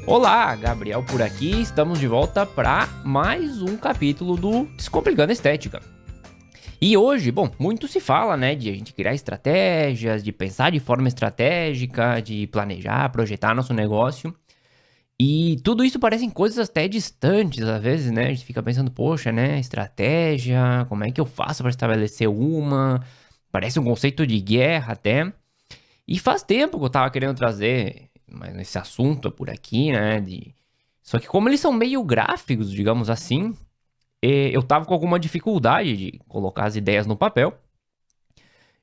Olá, Gabriel por aqui, estamos de volta para mais um capítulo do Descomplicando Estética. E hoje, muito se fala, né, de a gente criar estratégias, de pensar de forma estratégica, de planejar, projetar nosso negócio. E tudo isso parecem coisas até distantes, às vezes, né, a gente fica pensando, poxa, né, estratégia, como é que eu faço para estabelecer uma? Parece um conceito de guerra até. E faz tempo que eu tava querendo trazer mas esse assunto por aqui, né? Só que como eles são meio gráficos, digamos assim, eu tava com alguma dificuldade de colocar as ideias no papel.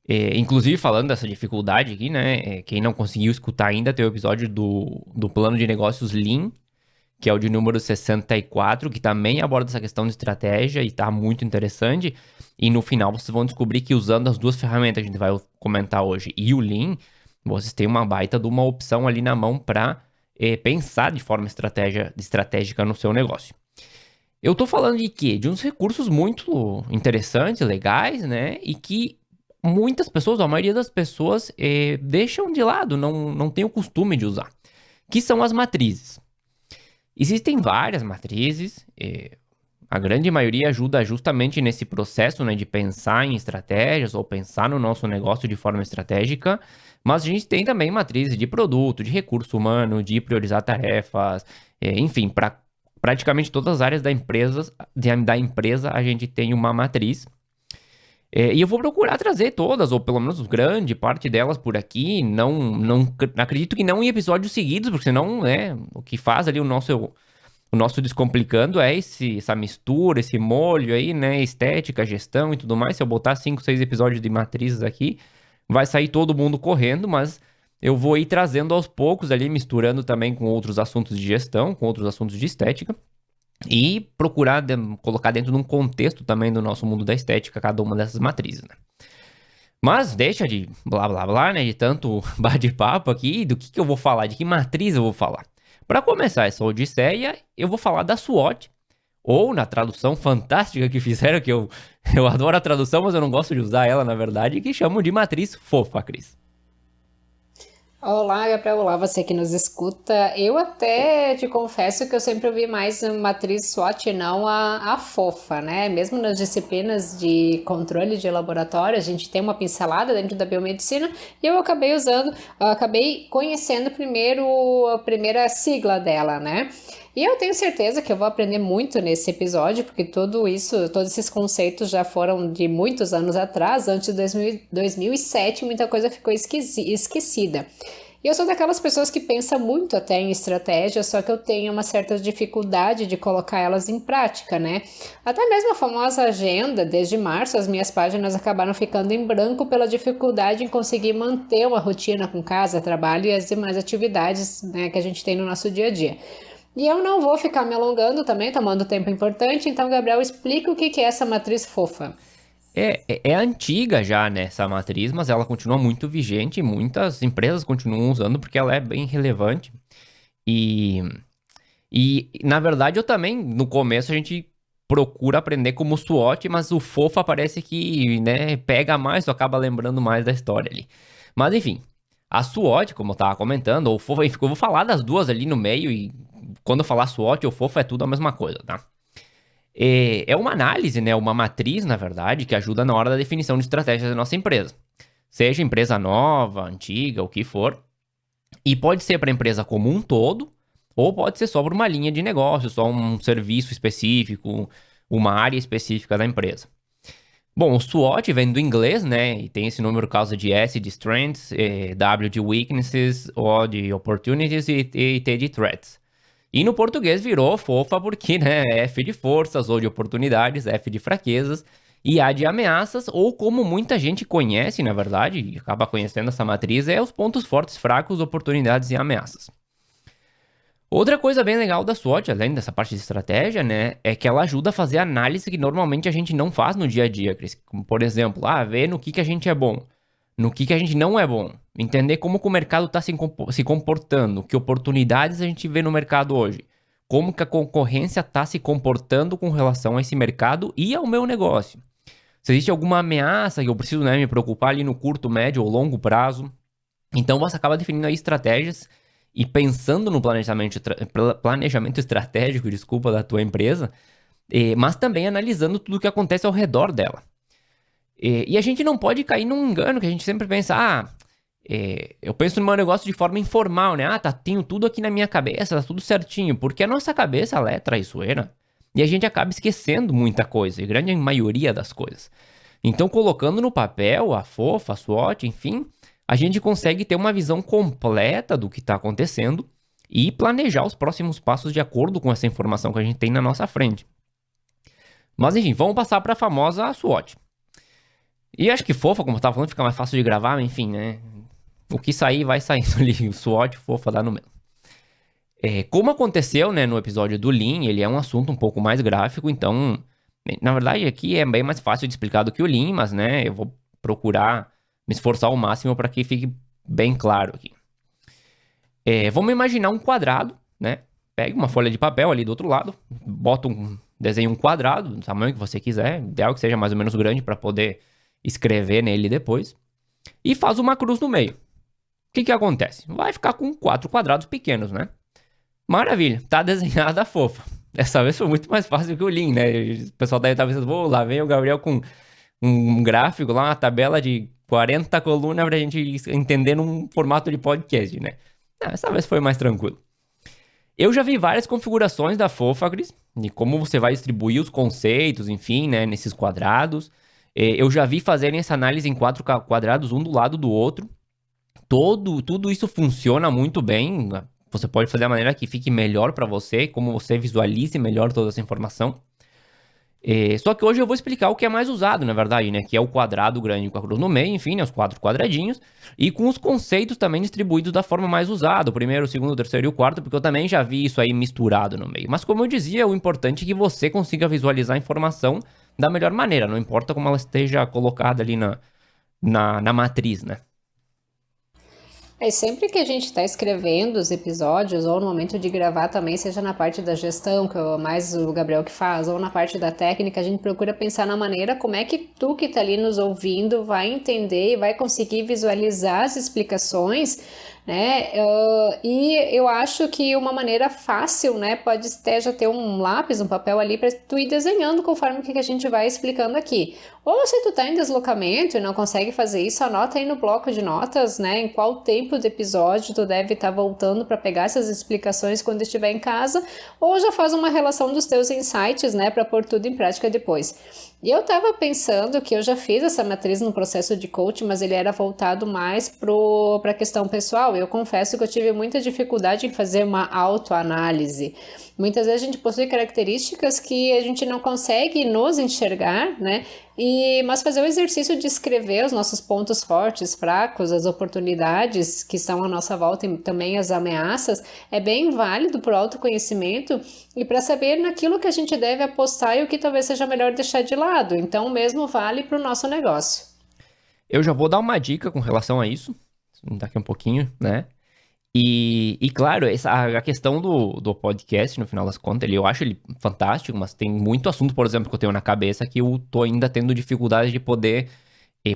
Inclusive, falando dessa dificuldade aqui, né? Quem não conseguiu escutar ainda, tem o episódio do plano de negócios Lean, que é o de número 64, que também aborda essa questão de estratégia e tá muito interessante. E no final vocês vão descobrir que usando as duas ferramentas que a gente vai comentar hoje e o Lean, vocês têm uma baita de uma opção ali na mão para pensar de forma estratégica no seu negócio. Eu tô falando de quê? De uns recursos muito interessantes, legais, né? E que muitas pessoas, a maioria das pessoas, deixam de lado, não tem o costume de usar. Que são as matrizes. Existem várias matrizes, a grande maioria ajuda justamente nesse processo, né, de pensar em estratégias ou pensar no nosso negócio de forma estratégica, mas a gente tem também matrizes de produto, de recurso humano, de priorizar tarefas, enfim, para praticamente todas as áreas da empresa a gente tem uma matriz. E eu vou procurar trazer todas, ou pelo menos grande parte delas por aqui. Não acredito que não em episódios seguidos, porque senão, né, o que faz ali o nosso Descomplicando é essa mistura, esse molho aí, né, estética, gestão e tudo mais. Se eu botar 5, 6 episódios de matrizes aqui, vai sair todo mundo correndo, mas eu vou ir trazendo aos poucos ali, misturando também com outros assuntos de gestão, com outros assuntos de estética. E procurar colocar dentro de um contexto também do nosso mundo da estética cada uma dessas matrizes, né? Mas deixa de blá blá blá, né? De tanto bate-papo aqui, do que eu vou falar, de que matriz eu vou falar. Para começar essa odisseia, eu vou falar da SWOT, ou na tradução fantástica que fizeram, que eu adoro a tradução, mas eu não gosto de usar ela, na verdade, que chamam de matriz fofa, Cris. Olá, Gabriel. Olá, você que nos escuta. Eu até te confesso que eu sempre ouvi mais a matriz SWOT e não a fofa, né? Mesmo nas disciplinas de controle de laboratório, a gente tem uma pincelada dentro da biomedicina e eu acabei conhecendo primeiro a primeira sigla dela, né? E eu tenho certeza que eu vou aprender muito nesse episódio, porque todos esses conceitos já foram de muitos anos atrás, antes de 2007, muita coisa ficou esquecida. E eu sou daquelas pessoas que pensam muito até em estratégia, só que eu tenho uma certa dificuldade de colocar elas em prática, né? Até mesmo a famosa agenda, desde março, as minhas páginas acabaram ficando em branco pela dificuldade em conseguir manter uma rotina com casa, trabalho e as demais atividades, né, que a gente tem no nosso dia a dia. E eu não vou ficar me alongando também, tomando tempo importante, então, Gabriel, explica o que é essa matriz fofa. É antiga já, né, essa matriz, mas ela continua muito vigente e muitas empresas continuam usando porque ela é bem relevante. E, na verdade, eu também, no começo, a gente procura aprender como SWOT, mas o fofa parece que, né, pega mais, tu acaba lembrando mais da história ali. Mas, enfim, a SWOT, como eu tava comentando, ou fofa, eu vou falar das duas ali no meio e quando eu falar SWOT ou fofa é tudo a mesma coisa, tá? É uma análise, né, uma matriz, na verdade, que ajuda na hora da definição de estratégias da nossa empresa. Seja empresa nova, antiga, o que for. E pode ser para a empresa como um todo, ou pode ser só para uma linha de negócio, só um serviço específico, uma área específica da empresa. Bom, o SWOT vem do inglês, né, e tem esse número por causa de S de strengths, W de weaknesses, O de opportunities e T de threats. E no português virou fofa porque, né, F de forças, ou de oportunidades, F de fraquezas, e A de ameaças, ou como muita gente conhece, na verdade, e acaba conhecendo essa matriz, é os pontos fortes, fracos, oportunidades e ameaças. Outra coisa bem legal da SWOT, além dessa parte de estratégia, né, é que ela ajuda a fazer análise que normalmente a gente não faz no dia a dia, Cris. Como, por exemplo, ver no que a gente é bom, no que a gente não é bom, entender como que o mercado está se comportando, que oportunidades a gente vê no mercado hoje, como que a concorrência está se comportando com relação a esse mercado e ao meu negócio. Se existe alguma ameaça que eu preciso, né, me preocupar ali no curto, médio ou longo prazo. Então você acaba definindo aí estratégias e pensando no planejamento estratégico, desculpa, da tua empresa, mas também analisando tudo o que acontece ao redor dela. E a gente não pode cair num engano que a gente sempre pensa, eu penso no meu negócio de forma informal, né? Tenho tudo aqui na minha cabeça, tá tudo certinho, porque a nossa cabeça, ela é traiçoeira. E a gente acaba esquecendo muita coisa, a grande maioria das coisas. Então, colocando no papel a FOFA, a SWOT, enfim, a gente consegue ter uma visão completa do que está acontecendo e planejar os próximos passos de acordo com essa informação que a gente tem na nossa frente. Mas, enfim, vamos passar para a famosa SWOT. E acho que FOFA, como eu estava falando, fica mais fácil de gravar, mas enfim, né? O que sair, vai saindo ali. O SWOT, FOFA, dá no mesmo. Como aconteceu, né, no episódio do Lean, ele é um assunto um pouco mais gráfico, então, na verdade, aqui é bem mais fácil de explicar do que o Lean, mas, né, eu vou procurar me esforçar ao máximo para que fique bem claro aqui. Vamos imaginar um quadrado, né? Pega uma folha de papel ali do outro lado, desenha um quadrado, do tamanho que você quiser, ideal que seja mais ou menos grande para poder escrever nele depois, e faz uma cruz no meio. O que acontece? Vai ficar com 4 quadrados pequenos, né? Maravilha, tá desenhada a FOFA. Dessa vez foi muito mais fácil que o Lean, né? O pessoal deve estar pensando, lá vem o Gabriel com um gráfico lá, uma tabela de 40 colunas pra gente entender num formato de podcast, né? Essa vez foi mais tranquilo. Eu já vi várias configurações da FOFA, Cris, de como você vai distribuir os conceitos, enfim, né, nesses quadrados. Eu já vi fazerem essa análise em 4 quadrados, um do lado do outro. Tudo isso funciona muito bem. Você pode fazer da maneira que fique melhor para você, como você visualize melhor toda essa informação. Só que hoje eu vou explicar o que é mais usado, na verdade, né? Que é o quadrado grande com a cruz no meio, enfim, né? Os 4 quadradinhos. E com os conceitos também distribuídos da forma mais usada. O primeiro, o segundo, o terceiro e o quarto, porque eu também já vi isso aí misturado no meio. Mas como eu dizia, o importante é que você consiga visualizar a informação da melhor maneira. Não importa como ela esteja colocada ali na matriz, né? Sempre que a gente está escrevendo os episódios, ou no momento de gravar também, seja na parte da gestão, que é mais o Gabriel que faz, ou na parte da técnica, a gente procura pensar na maneira como é que tu que está ali nos ouvindo vai entender e vai conseguir visualizar as explicações, né? E eu acho que uma maneira fácil, né, pode até já ter um lápis, um papel ali para tu ir desenhando conforme o que a gente vai explicando aqui. Ou se tu tá em deslocamento e não consegue fazer isso, anota aí no bloco de notas, né, em qual tempo do episódio tu deve estar voltando para pegar essas explicações quando estiver em casa, ou já faz uma relação dos teus insights, né, para pôr tudo em prática depois. E eu estava pensando que eu já fiz essa matriz no processo de coaching, mas ele era voltado mais para a questão pessoal. Eu confesso que eu tive muita dificuldade em fazer uma autoanálise. Muitas vezes a gente possui características que a gente não consegue nos enxergar, né? Mas fazer o exercício de escrever os nossos pontos fortes, fracos, as oportunidades que estão à nossa volta e também as ameaças, é bem válido para o autoconhecimento e para saber naquilo que a gente deve apostar e o que talvez seja melhor deixar de lado. Então, o mesmo vale para o nosso negócio. Eu já vou dar uma dica com relação a isso, daqui um pouquinho, né? E claro, a questão do podcast, no final das contas, eu acho ele fantástico, mas tem muito assunto, por exemplo, que eu tenho na cabeça que eu tô ainda tendo dificuldade de poder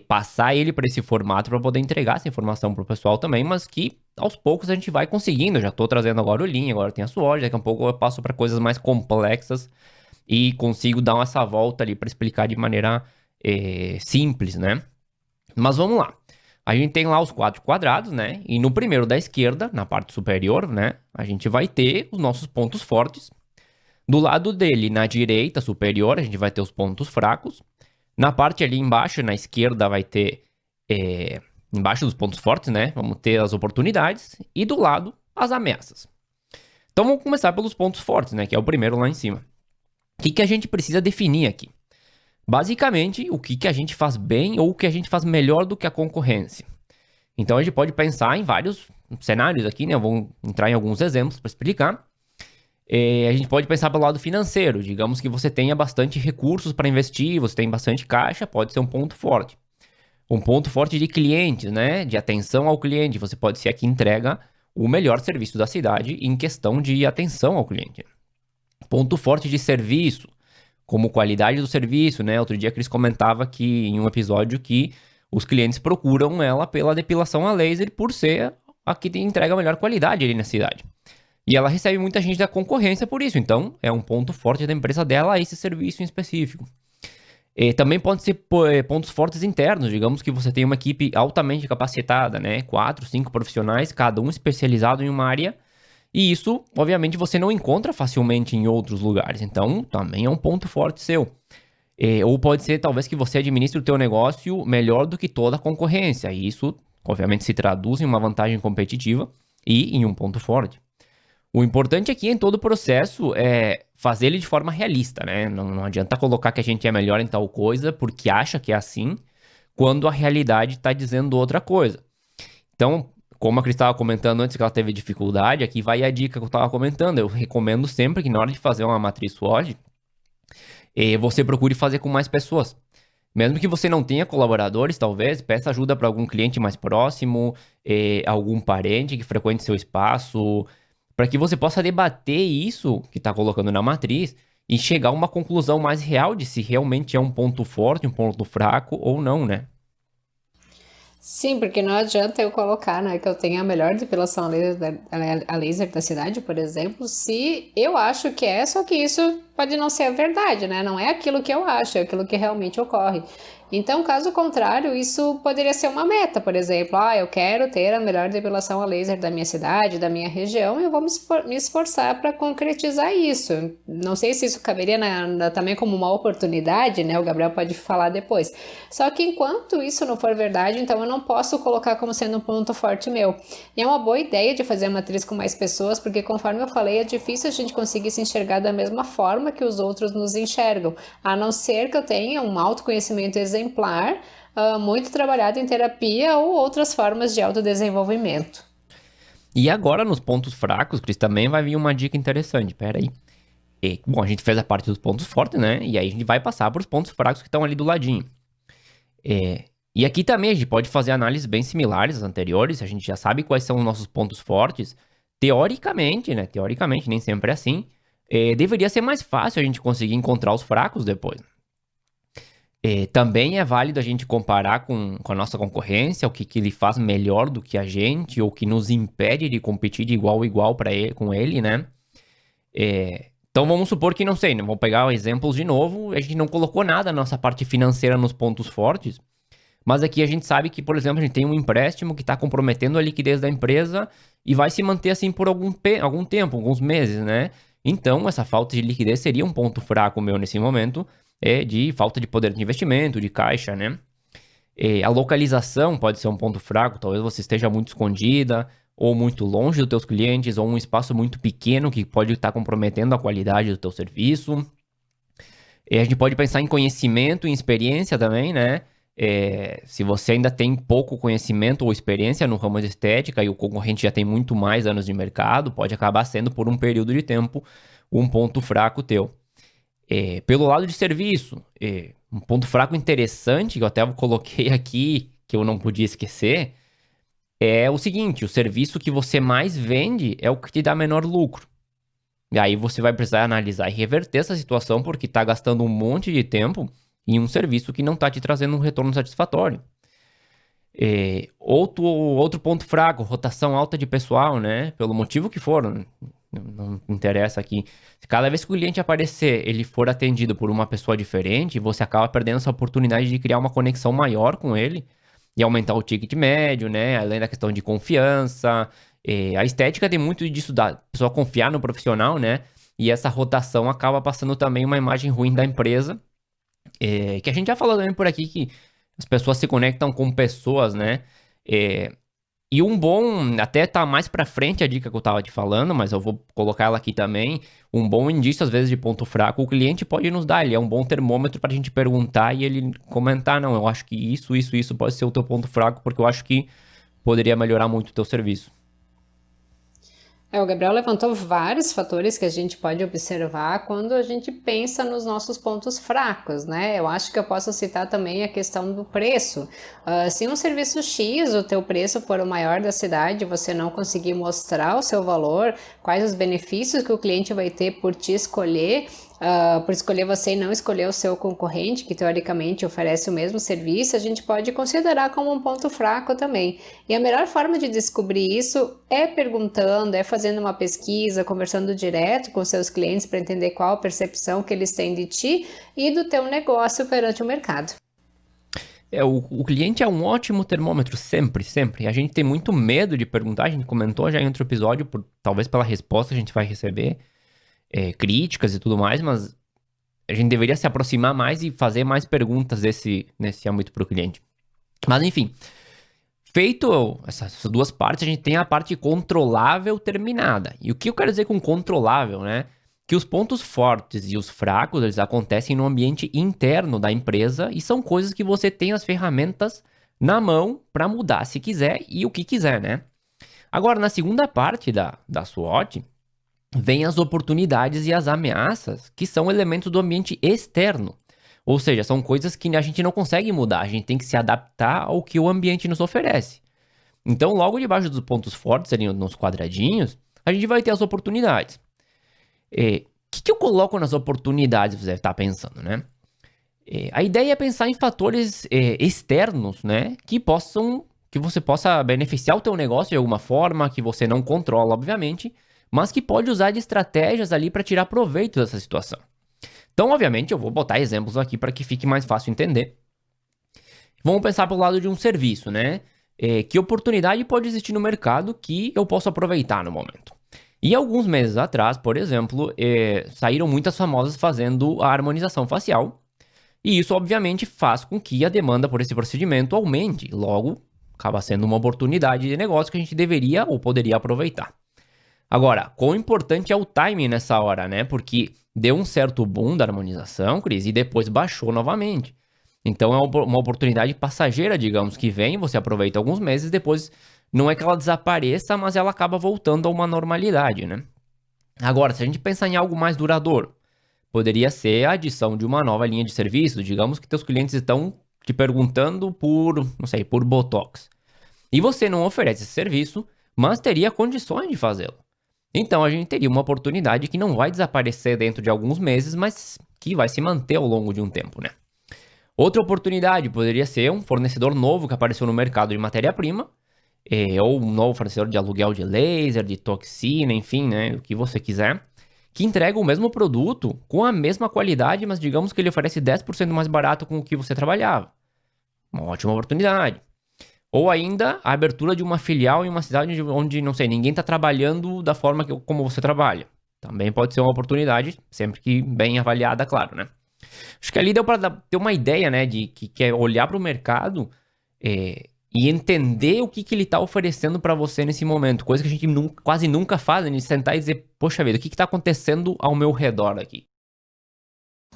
passar ele para esse formato para poder entregar essa informação pro pessoal também, mas que aos poucos a gente vai conseguindo. Eu já tô trazendo agora o Lean, agora tem a SWOT, daqui a pouco eu passo para coisas mais complexas e consigo dar essa volta ali para explicar de maneira simples, né? Mas vamos lá. A gente tem lá os 4 quadrados, né? E no primeiro da esquerda, na parte superior, né? A gente vai ter os nossos pontos fortes. Do lado dele, na direita superior, a gente vai ter os pontos fracos. Na parte ali embaixo, na esquerda, vai ter... embaixo dos pontos fortes, né? Vamos ter as oportunidades. E do lado, as ameaças. Então, vamos começar pelos pontos fortes, né? Que é o primeiro lá em cima. O que a gente precisa definir aqui? Basicamente, o que a gente faz bem ou o que a gente faz melhor do que a concorrência. Então, a gente pode pensar em vários cenários aqui, né? Eu vou entrar em alguns exemplos para explicar. A gente pode pensar pelo lado financeiro. Digamos que você tenha bastante recursos para investir, você tem bastante caixa, pode ser um ponto forte. Um ponto forte de clientes, né? De atenção ao cliente. Você pode ser a que entrega o melhor serviço da cidade em questão de atenção ao cliente. Ponto forte de serviço, como qualidade do serviço, né? Outro dia a Cris comentava que em um episódio que os clientes procuram ela pela depilação a laser por ser a que te entrega a melhor qualidade ali na cidade. E ela recebe muita gente da concorrência por isso. Então, é um ponto forte da empresa dela esse serviço em específico. Também pode ser pontos fortes internos. Digamos que você tem uma equipe altamente capacitada, né? 4, 5 profissionais, cada um especializado em uma área. E isso, obviamente, você não encontra facilmente em outros lugares. Então, também é um ponto forte seu. Ou pode ser, talvez, que você administre o teu negócio melhor do que toda a concorrência. E isso, obviamente, se traduz em uma vantagem competitiva e em um ponto forte. O importante aqui em todo o processo é fazer ele de forma realista, né? Não adianta colocar que a gente é melhor em tal coisa porque acha que é assim, quando a realidade está dizendo outra coisa. Então, como a Cris estava comentando antes que ela teve dificuldade, aqui vai a dica que eu estava comentando. Eu recomendo sempre que na hora de fazer uma matriz SWOT, você procure fazer com mais pessoas. Mesmo que você não tenha colaboradores, talvez, peça ajuda para algum cliente mais próximo, algum parente que frequente seu espaço, para que você possa debater isso que está colocando na matriz e chegar a uma conclusão mais real de se realmente é um ponto forte, um ponto fraco ou não, né? Sim, porque não adianta eu colocar, né, que eu tenho a melhor depilação a laser da cidade, por exemplo, se eu acho que é, só que isso pode não ser a verdade, né? Não é aquilo que eu acho, é aquilo que realmente ocorre. Então, caso contrário, isso poderia ser uma meta, por exemplo, eu quero ter a melhor depilação a laser da minha cidade, da minha região, e eu vou me esforçar para concretizar isso. Não sei se isso caberia também como uma oportunidade, né? O Gabriel pode falar depois. Só que enquanto isso não for verdade, então eu não posso colocar como sendo um ponto forte meu. E é uma boa ideia de fazer a matriz com mais pessoas, porque conforme eu falei, é difícil a gente conseguir se enxergar da mesma forma que os outros nos enxergam, a não ser que eu tenha um autoconhecimento exemplar, muito trabalhado em terapia ou outras formas de autodesenvolvimento. E agora, nos pontos fracos, Cris, também vai vir uma dica interessante. Pera aí. Bom, a gente fez a parte dos pontos fortes, né? E aí a gente vai passar para os pontos fracos que estão ali do ladinho. E aqui também a gente pode fazer análises bem similares às anteriores. A gente já sabe quais são os nossos pontos fortes. Teoricamente, né? Teoricamente, nem sempre é assim. Deveria ser mais fácil a gente conseguir encontrar os fracos depois. Também é válido a gente comparar com a nossa concorrência, o que ele faz melhor do que a gente, ou que nos impede de competir de igual a igual com ele, né? Então vamos supor que, não sei, né? Vou pegar exemplos de novo, a gente não colocou nada na nossa parte financeira nos pontos fortes, mas aqui a gente sabe que, por exemplo, a gente tem um empréstimo que está comprometendo a liquidez da empresa e vai se manter assim por algum tempo, alguns meses, né? Então, essa falta de liquidez seria um ponto fraco meu nesse momento, de falta de poder de investimento, de caixa, né? A localização pode ser um ponto fraco, talvez você esteja muito escondida, ou muito longe dos teus clientes, ou um espaço muito pequeno que pode estar comprometendo a qualidade do teu serviço. A gente pode pensar em conhecimento e experiência também, né? Se você ainda tem pouco conhecimento ou experiência no ramo de estética e o concorrente já tem muito mais anos de mercado, pode acabar sendo por um período de tempo um ponto fraco teu. Pelo lado de serviço, um ponto fraco interessante que eu até coloquei aqui, que eu não podia esquecer, é o seguinte: o serviço que você mais vende é o que te dá menor lucro. E aí você vai precisar analisar e reverter essa situação porque está gastando um monte de tempo em um serviço que não está te trazendo um retorno satisfatório. Outro ponto fraco, rotação alta de pessoal, né? Pelo motivo que for, não interessa aqui. Se cada vez que o cliente aparecer, ele for atendido por uma pessoa diferente, você acaba perdendo essa oportunidade de criar uma conexão maior com ele e aumentar o ticket médio, né? Além da questão de confiança. A estética tem muito disso da pessoa confiar no profissional, né? E essa rotação acaba passando também uma imagem ruim da empresa. Que a gente já falou também por aqui que as pessoas se conectam com pessoas, né? E um bom, até tá mais pra frente a dica que eu tava te falando, mas eu vou colocar ela aqui também. Um bom indício, às vezes, de ponto fraco, o cliente pode nos dar. Ele é um bom termômetro pra gente perguntar e ele comentar: não, eu acho que isso pode ser o teu ponto fraco, porque eu acho que poderia melhorar muito o teu serviço. O Gabriel levantou vários fatores que a gente pode observar quando a gente pensa nos nossos pontos fracos, né? Eu acho que eu posso citar também a questão do preço. Se um serviço X, o teu preço for o maior da cidade, você não conseguir mostrar o seu valor, quais os benefícios que o cliente vai ter por te escolher, por escolher você e não escolher o seu concorrente, que teoricamente oferece o mesmo serviço, a gente pode considerar como um ponto fraco também. E a melhor forma de descobrir isso é perguntando, é fazendo uma pesquisa, conversando direto com seus clientes para entender qual a percepção que eles têm de ti e do teu negócio perante o mercado. O cliente é um ótimo termômetro, sempre, sempre. A gente tem muito medo de perguntar, a gente comentou já em outro episódio, talvez pela resposta a gente vai receber críticas e tudo mais, mas a gente deveria se aproximar mais e fazer mais perguntas nesse âmbito para o cliente. Mas enfim, feito essas duas partes, a gente tem a parte controlável terminada. E o que eu quero dizer com controlável, né? Que os pontos fortes e os fracos, eles acontecem no ambiente interno da empresa e são coisas que você tem as ferramentas na mão para mudar se quiser e o que quiser, né? Agora, na segunda parte da SWOT, vem as oportunidades e as ameaças, que são elementos do ambiente externo. Ou seja, são coisas que a gente não consegue mudar, a gente tem que se adaptar ao que o ambiente nos oferece. Então, logo debaixo dos pontos fortes, ali nos quadradinhos, a gente vai ter as oportunidades. O que eu coloco nas oportunidades, você deve estar pensando, né? A ideia é pensar em fatores externos, né? Que você possa beneficiar o teu negócio de alguma forma, que você não controla, obviamente, mas que pode usar de estratégias ali para tirar proveito dessa situação. Então, obviamente, eu vou botar exemplos aqui para que fique mais fácil entender. Vamos pensar pelo lado de um serviço, né? Que oportunidade pode existir no mercado que eu posso aproveitar no momento? E alguns meses atrás, por exemplo, saíram muitas famosas fazendo a harmonização facial. E isso, obviamente, faz com que a demanda por esse procedimento aumente. Logo, acaba sendo uma oportunidade de negócio que a gente deveria ou poderia aproveitar. Agora, quão importante é o timing nessa hora, né? Porque deu um certo boom da harmonização, Cris, e depois baixou novamente. Então é uma oportunidade passageira, digamos, que vem, você aproveita alguns meses, depois não é que ela desapareça, mas ela acaba voltando a uma normalidade, né? Agora, se a gente pensar em algo mais duradouro, poderia ser a adição de uma nova linha de serviço. Digamos que teus clientes estão te perguntando por Botox. E você não oferece esse serviço, mas teria condições de fazê-lo. Então a gente teria uma oportunidade que não vai desaparecer dentro de alguns meses, mas que vai se manter ao longo de um tempo, né? Outra oportunidade poderia ser um fornecedor novo que apareceu no mercado de matéria-prima, ou um novo fornecedor de aluguel de laser, de toxina, enfim, né, o que você quiser, que entrega o mesmo produto com a mesma qualidade, mas digamos que ele oferece 10% mais barato com o que você trabalhava. Uma ótima oportunidade. Ou ainda a abertura de uma filial em uma cidade onde, não sei, ninguém está trabalhando da forma como você trabalha. Também pode ser uma oportunidade, sempre que bem avaliada, claro, né? Acho que ali deu para ter uma ideia, né, de que é olhar para o mercado e entender o que ele está oferecendo para você nesse momento. Coisa que a gente quase nunca faz, de sentar e dizer, poxa vida, o que está acontecendo ao meu redor aqui?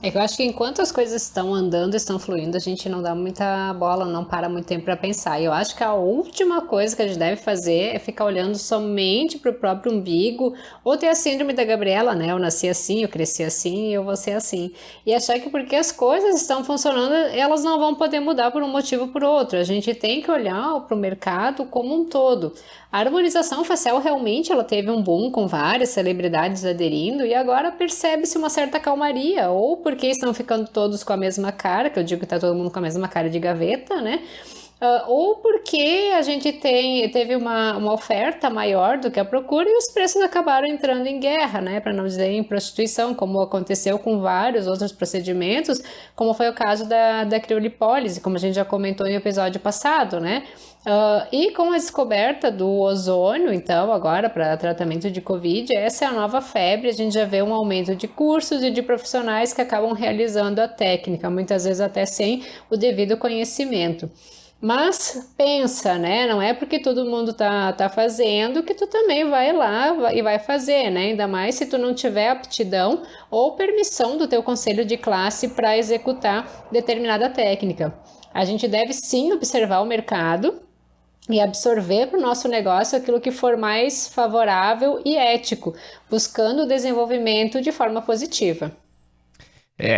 É que eu acho que enquanto as coisas estão andando, estão fluindo, a gente não dá muita bola, não para muito tempo para pensar. E eu acho que a última coisa que a gente deve fazer é ficar olhando somente para o próprio umbigo, ou ter a síndrome da Gabriela, né? Eu nasci assim, eu cresci assim, eu vou ser assim. E achar que porque as coisas estão funcionando, elas não vão poder mudar por um motivo ou por outro. A gente tem que olhar para o mercado como um todo. A harmonização facial realmente ela teve um boom com várias celebridades aderindo e agora percebe-se uma certa calmaria, ou porque estão ficando todos com a mesma cara, que eu digo que está todo mundo com a mesma cara de gaveta, né? Ou porque a gente teve uma oferta maior do que a procura e os preços acabaram entrando em guerra, né? Para não dizer em prostituição, como aconteceu com vários outros procedimentos, como foi o caso da criolipólise, como a gente já comentou no episódio passado, né? E com a descoberta do ozônio, então, agora para tratamento de Covid, essa é a nova febre. A gente já vê um aumento de cursos e de profissionais que acabam realizando a técnica, muitas vezes até sem o devido conhecimento. Mas pensa, né? Não é porque todo mundo tá fazendo que tu também vai lá e vai fazer, né? Ainda mais se tu não tiver aptidão ou permissão do teu conselho de classe para executar determinada técnica. A gente deve sim observar o mercado e absorver para o nosso negócio aquilo que for mais favorável e ético, buscando o desenvolvimento de forma positiva.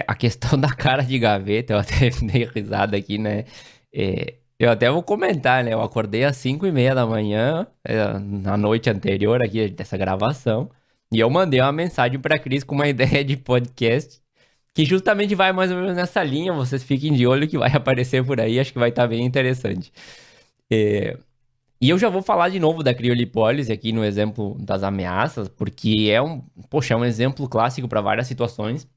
A questão da cara de gaveta, eu até dei risada aqui, né? Eu até vou comentar, né? Eu acordei às 5h30 da manhã, na noite anterior aqui dessa gravação, E eu mandei uma mensagem pra Cris com uma ideia de podcast que justamente vai mais ou menos nessa linha. Vocês fiquem de olho que vai aparecer por aí, acho que vai estar bem interessante. E eu já vou falar de novo da criolipólise aqui no exemplo das ameaças, porque é um exemplo clássico para várias situações.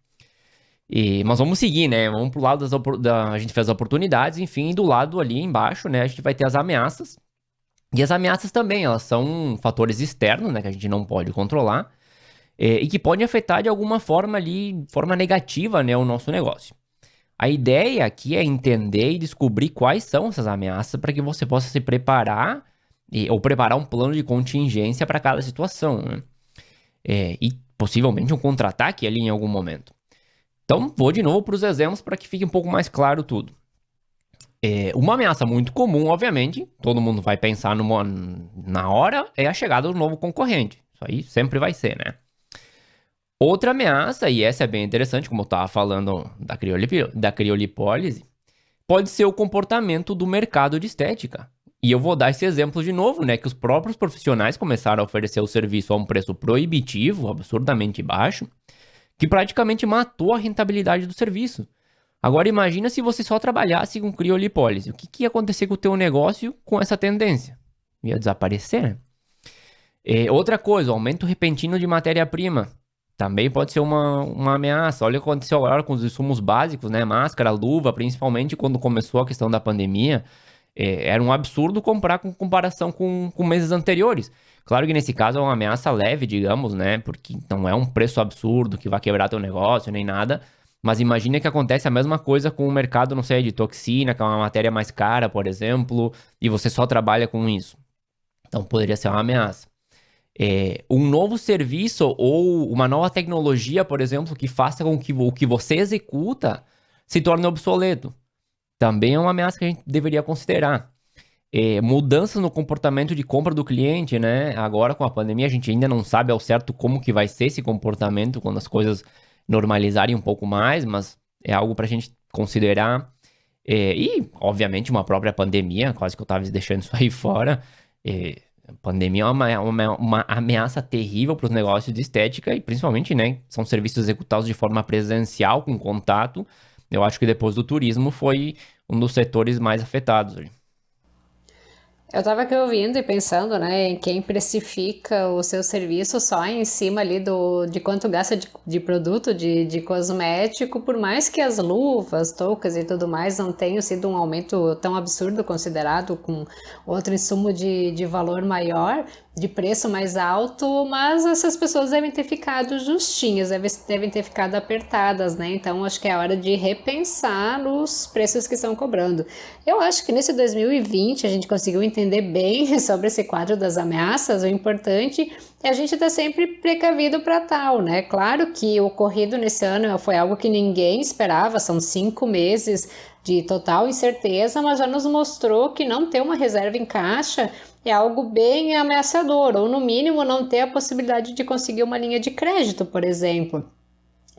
Mas vamos seguir, né? Vamos pro lado a gente fez as oportunidades, enfim, e do lado ali embaixo, né, a gente vai ter as ameaças. E as ameaças também, elas são fatores externos, né, que a gente não pode controlar, e que podem afetar de alguma forma ali, de forma negativa, né, o nosso negócio. A ideia aqui é entender e descobrir quais são essas ameaças para que você possa se preparar ou preparar um plano de contingência para cada situação, né? E possivelmente um contra-ataque ali em algum momento. Então, vou de novo para os exemplos para que fique um pouco mais claro tudo. Uma ameaça muito comum, obviamente, todo mundo vai pensar na hora, é a chegada do novo concorrente. Isso aí sempre vai ser, né? Outra ameaça, e essa é bem interessante, como eu estava falando da criolipólise, pode ser o comportamento do mercado de estética. E eu vou dar esse exemplo de novo, né? Que os próprios profissionais começaram a oferecer o serviço a um preço proibitivo, absurdamente baixo, que praticamente matou a rentabilidade do serviço. Agora imagina se você só trabalhasse com criolipólise. O que ia acontecer com o teu negócio com essa tendência? Ia desaparecer, né? Outra coisa, o aumento repentino de matéria-prima. Também pode ser uma ameaça. Olha o que aconteceu agora com os insumos básicos, né? Máscara, luva, principalmente quando começou a questão da pandemia. Era um absurdo comprar com comparação com meses anteriores. Claro que nesse caso é uma ameaça leve, digamos, né? Porque não é um preço absurdo que vai quebrar teu negócio nem nada. Mas imagina que acontece a mesma coisa com o mercado, não sei, de toxina, que é uma matéria mais cara, por exemplo, e você só trabalha com isso. Então poderia ser uma ameaça. Um novo serviço ou uma nova tecnologia, por exemplo, que faça com que o que você executa se torne obsoleto. Também é uma ameaça que a gente deveria considerar. Mudanças no comportamento de compra do cliente, né? Agora com a pandemia a gente ainda não sabe ao certo como que vai ser esse comportamento quando as coisas normalizarem um pouco mais, mas é algo para a gente considerar. E, obviamente, uma própria pandemia, quase que eu estava deixando isso aí fora. A pandemia é uma ameaça terrível para os negócios de estética e, principalmente, né? São serviços executados de forma presencial, com contato. Eu acho que depois do turismo foi um dos setores mais afetados. Eu estava aqui ouvindo e pensando, né, em quem precifica o seu serviço só em cima ali de quanto gasta de produto, de cosmético, por mais que as luvas, toucas e tudo mais não tenham sido um aumento tão absurdo considerado com outro insumo de valor maior, de preço mais alto, mas essas pessoas devem ter ficado justinhas, devem ter ficado apertadas, né? Então acho que é hora de repensar nos preços que estão cobrando. Eu acho que nesse 2020 a gente conseguiu entender bem sobre esse quadro das ameaças. O importante é a gente estar sempre precavido para tal, né? Claro que o ocorrido nesse ano foi algo que ninguém esperava, são 5 meses de total incerteza, mas já nos mostrou que não ter uma reserva em caixa é algo bem ameaçador, ou no mínimo não ter a possibilidade de conseguir uma linha de crédito, por exemplo.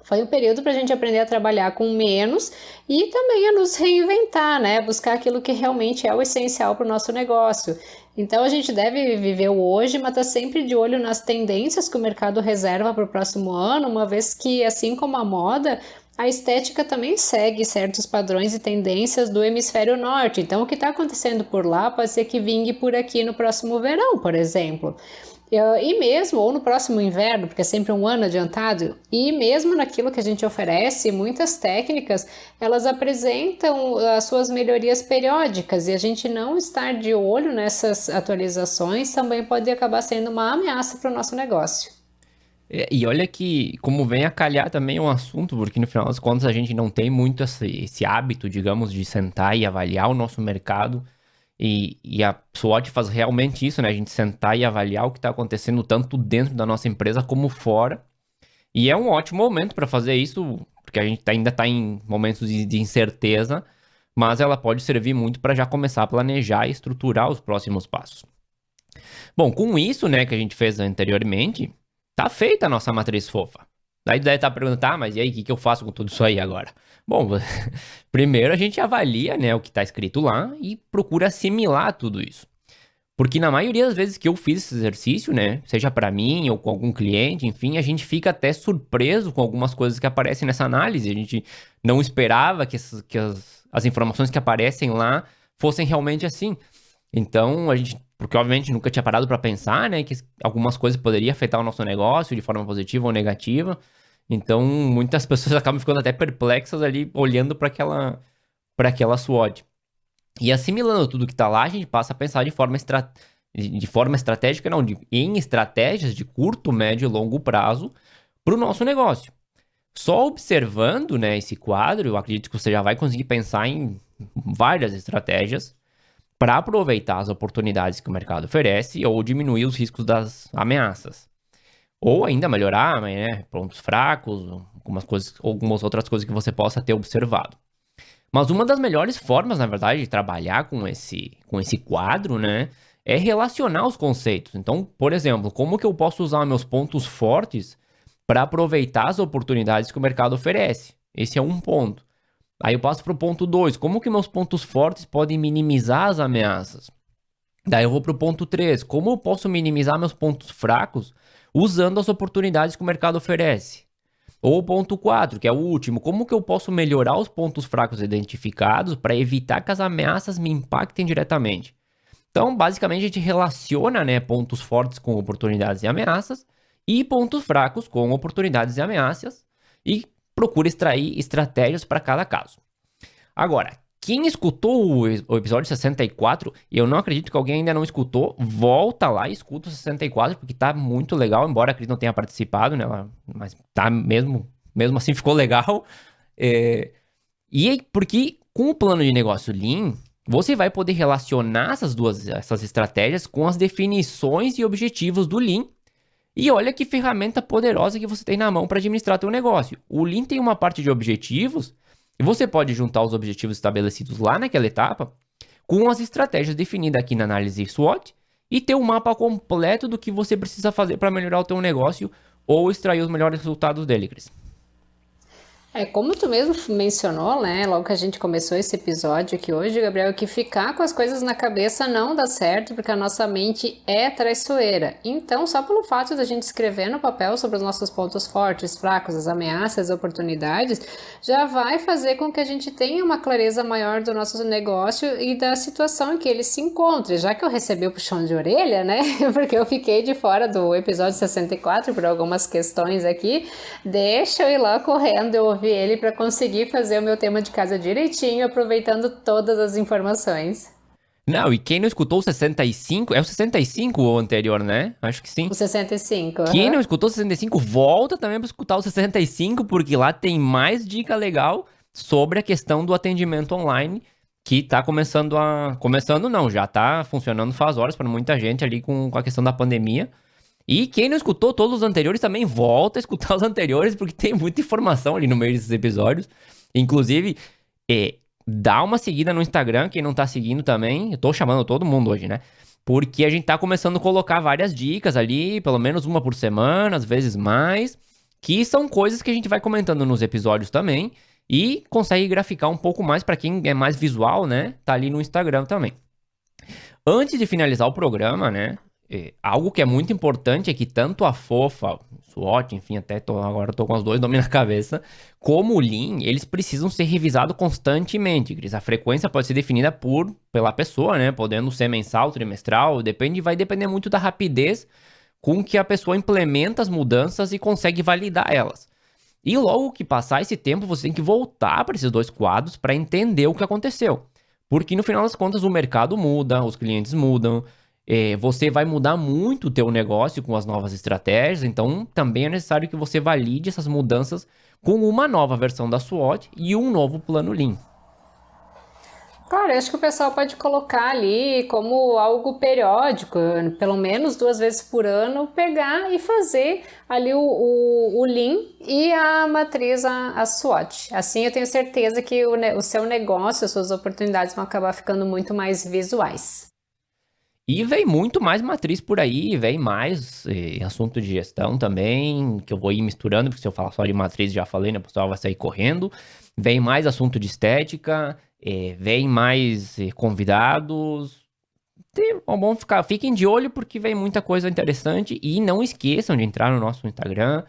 Foi um período para a gente aprender a trabalhar com menos e também a nos reinventar, né? Buscar aquilo que realmente é o essencial para o nosso negócio. Então a gente deve viver o hoje, mas estar sempre de olho nas tendências que o mercado reserva para o próximo ano, uma vez que, assim como a moda, a estética também segue certos padrões e tendências do hemisfério norte. Então, o que está acontecendo por lá pode ser que vingue por aqui no próximo verão, por exemplo. E mesmo, ou no próximo inverno, porque é sempre um ano adiantado, e mesmo naquilo que a gente oferece, muitas técnicas, elas apresentam as suas melhorias periódicas, e a gente não estar de olho nessas atualizações também pode acabar sendo uma ameaça para o nosso negócio. E olha que, como vem a calhar também um assunto, porque no final das contas a gente não tem muito esse hábito, digamos, de sentar e avaliar o nosso mercado. E a SWOT faz realmente isso, né? A gente sentar e avaliar o que está acontecendo tanto dentro da nossa empresa como fora. E é um ótimo momento para fazer isso, porque a gente ainda está em momentos de incerteza, mas ela pode servir muito para já começar a planejar e estruturar os próximos passos. Bom, com isso, né, que a gente fez anteriormente, tá feita a nossa matriz fofa. Daí deve estar perguntando, mas e aí, o que eu faço com tudo isso aí agora? Bom, primeiro a gente avalia, né, o que está escrito lá e procura assimilar tudo isso. Porque na maioria das vezes que eu fiz esse exercício, né, seja para mim ou com algum cliente, enfim, a gente fica até surpreso com algumas coisas que aparecem nessa análise. A gente não esperava que as informações que aparecem lá fossem realmente assim. Então, porque obviamente nunca tinha parado para pensar, né, que algumas coisas poderiam afetar o nosso negócio de forma positiva ou negativa. Então, muitas pessoas acabam ficando até perplexas ali olhando para aquela SWOT. E assimilando tudo que está lá, a gente passa a pensar de forma estratégica, não, em estratégias de curto, médio e longo prazo para o nosso negócio. Só observando, né, esse quadro, eu acredito que você já vai conseguir pensar em várias estratégias para aproveitar as oportunidades que o mercado oferece ou diminuir os riscos das ameaças. Ou ainda melhorar, né, pontos fracos, algumas outras coisas que você possa ter observado. Mas uma das melhores formas, na verdade, de trabalhar com esse quadro, né, é relacionar os conceitos. Então, por exemplo, como que eu posso usar meus pontos fortes para aproveitar as oportunidades que o mercado oferece? Esse é um ponto. Aí eu passo para o ponto 2. Como que meus pontos fortes podem minimizar as ameaças? Daí eu vou para o ponto 3. Como eu posso minimizar meus pontos fracos usando as oportunidades que o mercado oferece? Ou o ponto 4, que é o último, como que eu posso melhorar os pontos fracos identificados para evitar que as ameaças me impactem diretamente? Então, basicamente, a gente relaciona, né, pontos fortes com oportunidades e ameaças e pontos fracos com oportunidades e ameaças e procura extrair estratégias para cada caso. Agora, quem escutou o episódio 64, e eu não acredito que alguém ainda não escutou, volta lá e escuta o 64, porque tá muito legal, embora a Cris não tenha participado, né? Mas tá mesmo assim ficou legal. Porque com o plano de negócio Lean, você vai poder relacionar essas estratégias com as definições e objetivos do Lean. E olha que ferramenta poderosa que você tem na mão para administrar teu negócio. O Lean tem uma parte de objetivos e você pode juntar os objetivos estabelecidos lá naquela etapa com as estratégias definidas aqui na análise SWOT e ter um mapa completo do que você precisa fazer para melhorar o teu negócio ou extrair os melhores resultados dele, Cris. Como tu mesmo mencionou, né, logo que a gente começou esse episódio aqui hoje, Gabriel, que ficar com as coisas na cabeça não dá certo, porque a nossa mente é traiçoeira. Então, só pelo fato da gente escrever no papel sobre os nossos pontos fortes, fracos, as ameaças, as oportunidades, já vai fazer com que a gente tenha uma clareza maior do nosso negócio e da situação em que ele se encontre. Já que eu recebi o puxão de orelha, né, porque eu fiquei de fora do episódio 64 por algumas questões aqui, deixa eu ir lá correndo, eu ouvi ele para conseguir fazer o meu tema de casa direitinho, aproveitando todas as informações. Não, e quem não escutou o 65, é o 65 o anterior, né? Acho que sim. O 65, Quem não escutou o 65, volta também para escutar o 65, porque lá tem mais dica legal sobre a questão do atendimento online, que tá começando Começando não, já tá funcionando faz horas para muita gente ali com a questão da pandemia. E quem não escutou todos os anteriores também volta a escutar os anteriores, porque tem muita informação ali no meio desses episódios. Inclusive, dá uma seguida no Instagram, quem não tá seguindo também. Eu tô chamando todo mundo hoje, né? Porque a gente tá começando a colocar várias dicas ali, pelo menos uma por semana, às vezes mais, que são coisas que a gente vai comentando nos episódios também e consegue graficar um pouco mais para quem é mais visual, né? Tá ali no Instagram também. Antes de finalizar o programa, né? Algo que é muito importante é que tanto a FOFA, SWOT, enfim, agora eu tô com os dois nomes na cabeça, como o Lean, eles precisam ser revisados constantemente, Cris. A frequência pode ser definida pela pessoa, né? Podendo ser mensal, trimestral, vai depender muito da rapidez com que a pessoa implementa as mudanças e consegue validar elas. E logo que passar esse tempo, você tem que voltar para esses dois quadros para entender o que aconteceu. Porque no final das contas o mercado muda, os clientes mudam, você vai mudar muito o teu negócio com as novas estratégias, então também é necessário que você valide essas mudanças com uma nova versão da SWOT e um novo plano Lean. Claro, eu acho que o pessoal pode colocar ali como algo periódico, pelo menos 2 vezes por ano, pegar e fazer ali o Lean e a matriz, a SWOT. Assim eu tenho certeza que o seu negócio, as suas oportunidades vão acabar ficando muito mais visuais. E vem muito mais matriz por aí, vem mais assunto de gestão também, que eu vou ir misturando, porque se eu falar só de matriz, já falei, né, o pessoal vai sair correndo. Vem mais assunto de estética, vem mais convidados. Fiquem de olho porque vem muita coisa interessante. E não esqueçam de entrar no nosso Instagram.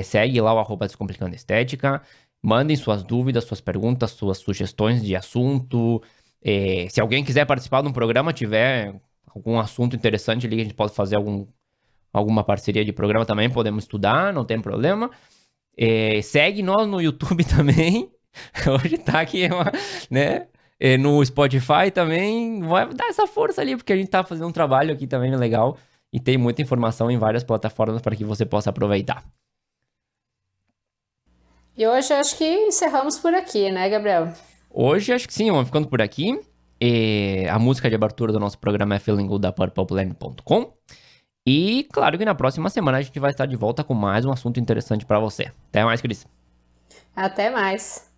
Segue lá o @Descomplicando Estética. Mandem suas dúvidas, suas perguntas, suas sugestões de assunto. Se alguém quiser participar de um programa, tiver algum assunto interessante ali, a gente pode fazer alguma parceria de programa também, podemos estudar, não tem problema. Segue nós no YouTube também. Hoje tá aqui, né? No Spotify também. Vai dar essa força ali, porque a gente tá fazendo um trabalho aqui também legal. E tem muita informação em várias plataformas para que você possa aproveitar. E hoje acho que encerramos por aqui, né, Gabriel? Hoje acho que sim, vamos ficando por aqui. A música de abertura do nosso programa é Feeling Good da purpleplanet.com. E claro que na próxima semana a gente vai estar de volta com mais um assunto interessante para você. Até mais, Cris. Até mais.